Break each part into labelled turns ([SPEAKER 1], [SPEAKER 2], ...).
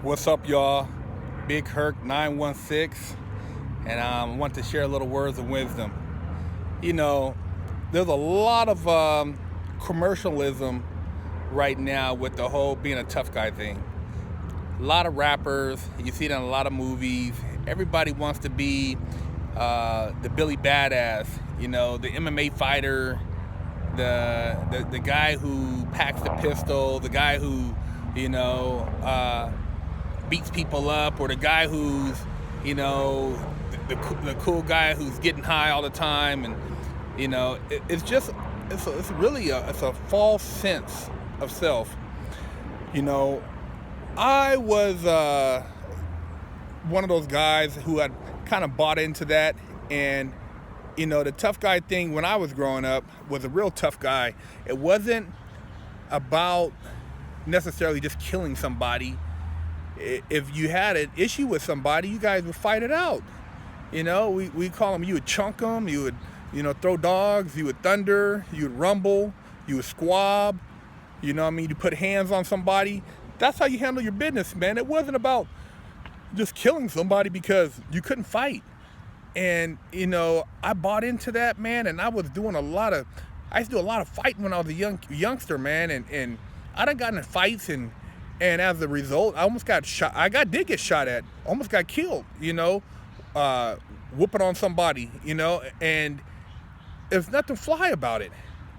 [SPEAKER 1] What's up, y'all? Big Herc 916, and I want to share a little words of wisdom. You know, there's a lot of commercialism right now with the whole being a tough guy thing. A lot of rappers, you see it in a lot of movies. Everybody wants to be the Billy Badass, you know, the MMA fighter, the guy who packs the pistol, the guy who, you know, beats people up, or the guy who's, you know, the cool guy who's getting high all the time. And you know, it's really a false sense of self. You know, I was one of those guys who had kind of bought into that. And you know, the tough guy thing when I was growing up was a real tough guy. It wasn't about necessarily just killing somebody. If you had an issue with somebody, you guys would fight it out. You know, we call them, you would chunk them, you would, you know, throw dogs, you would thunder, you would rumble, you would squab, you know what I mean? You put hands on somebody. That's how you handle your business, man. It wasn't about just killing somebody because you couldn't fight. And, you know, I bought into that, man, and I used to do a lot of fighting when I was a youngster, man, and I done got in fights, and as a result, I almost got shot. Did get shot at, almost got killed, you know, whooping on somebody, you know, and there's nothing fly about it.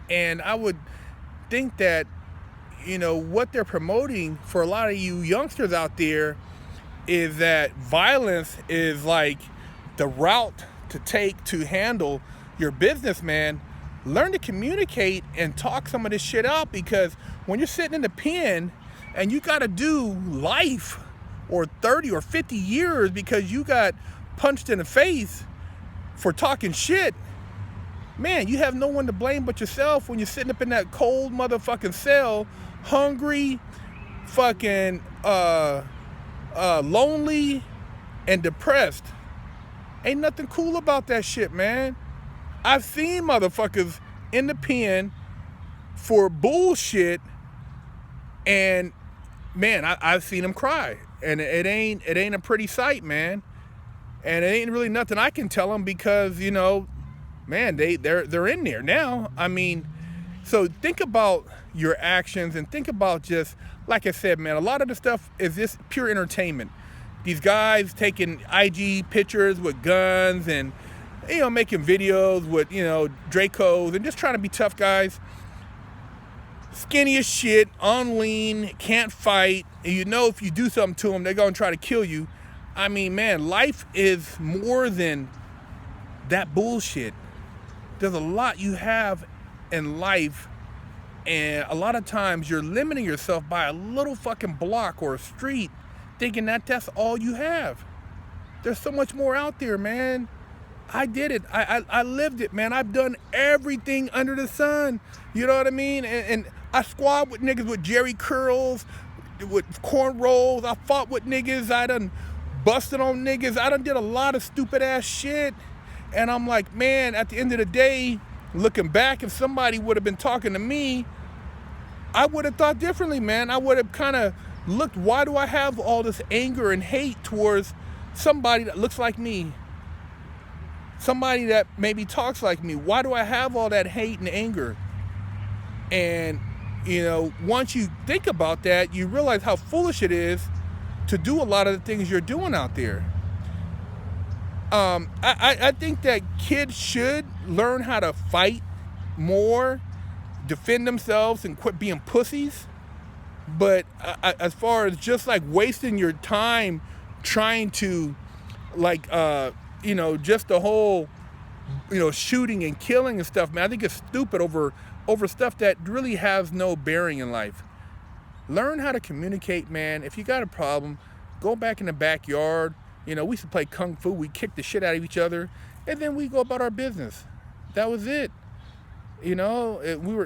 [SPEAKER 1] And I would think that, you know, what they're promoting for a lot of you youngsters out there is that violence is like the route to take to handle your business, man. Learn to communicate and talk some of this shit out, because when you're sitting in the pen and you got to do life or 30 or 50 years because you got punched in the face for talking shit, man, you have no one to blame but yourself when you're sitting up in that cold motherfucking cell, hungry, fucking lonely and depressed. Ain't nothing cool about that shit, man. I've seen motherfuckers in the pen for bullshit, and man, I've seen them cry, and it ain't a pretty sight, man. And it ain't really nothing I can tell them, because you know, man, they're in there now. I mean, so think about your actions and think about, just like I said, man, a lot of the stuff is just pure entertainment. These guys taking IG pictures with guns and, you know, making videos with, you know, Dracos and just trying to be tough guys. Skinny as shit, on lean, can't fight. And you know, if you do something to them, they're going to try to kill you. I mean, man, life is more than that bullshit. There's a lot you have in life, and a lot of times you're limiting yourself by a little fucking block or a street, thinking that that's all you have. There's so much more out there, man. I did it. I lived it, man. I've done everything under the sun. You know what I mean? And I squad with niggas with jerry curls, with cornrows. I fought with niggas. I done busted on niggas. I done did a lot of stupid ass shit. And I'm like, man, at the end of the day, looking back, if somebody would have been talking to me, I would have thought differently, man. I would have kind of looked, why do I have all this anger and hate towards somebody that looks like me? Somebody that maybe talks like me. Why do I have all that hate and anger? And, you know, once you think about that, you realize how foolish it is to do a lot of the things you're doing out there. I think that kids should learn how to fight more, defend themselves, and quit being pussies. But as far as just like wasting your time trying to, like, you know, just the whole, you know, shooting and killing and stuff, man, I think it's stupid over stuff that really has no bearing in life. Learn how to communicate, man. If you got a problem, go back in the backyard. You know, we used to play kung fu. We kicked the shit out of each other, and then we go about our business. That was it. You know,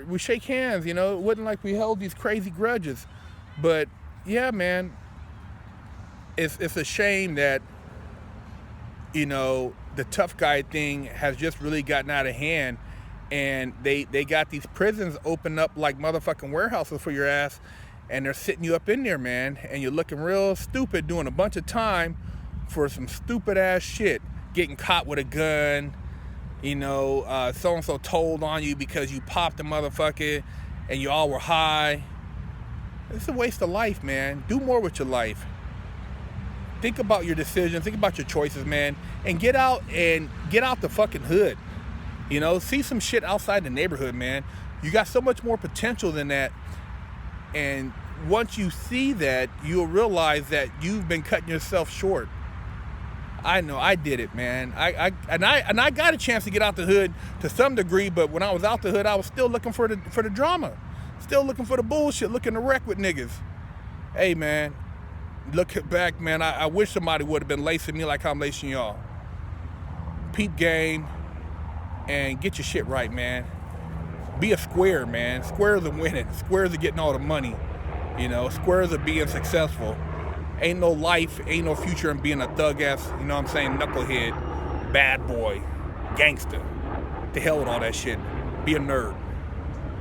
[SPEAKER 1] we shake hands. You know, it wasn't like we held these crazy grudges. But yeah, man, it's a shame that, you know, the tough guy thing has just really gotten out of hand, and they got these prisons opened up like motherfucking warehouses for your ass, and they're sitting you up in there, man, and you're looking real stupid doing a bunch of time for some stupid ass shit, getting caught with a gun, you know, so-and-so told on you because you popped a motherfucker and you all were high. It's a waste of life, man. Do more with your life. Think about your decisions, think about your choices, man, and get out the fucking hood. You know, see some shit outside the neighborhood, man. You got so much more potential than that. And once you see that, you'll realize that you've been cutting yourself short. I know, I did it, man. I got a chance to get out the hood to some degree, but when I was out the hood, I was still looking for the drama. Still looking for the bullshit, looking to wreck with niggas. Hey, man, look back, man, I wish somebody would have been lacing me like I'm lacing y'all. Peep game and get your shit right, man. Be a square, man. Squares are winning. Squares are getting all the money. You know, squares are being successful. Ain't no life, ain't no future in being a thug ass, you know what I'm saying, knucklehead, bad boy, gangster. To hell with all that shit. Be a nerd.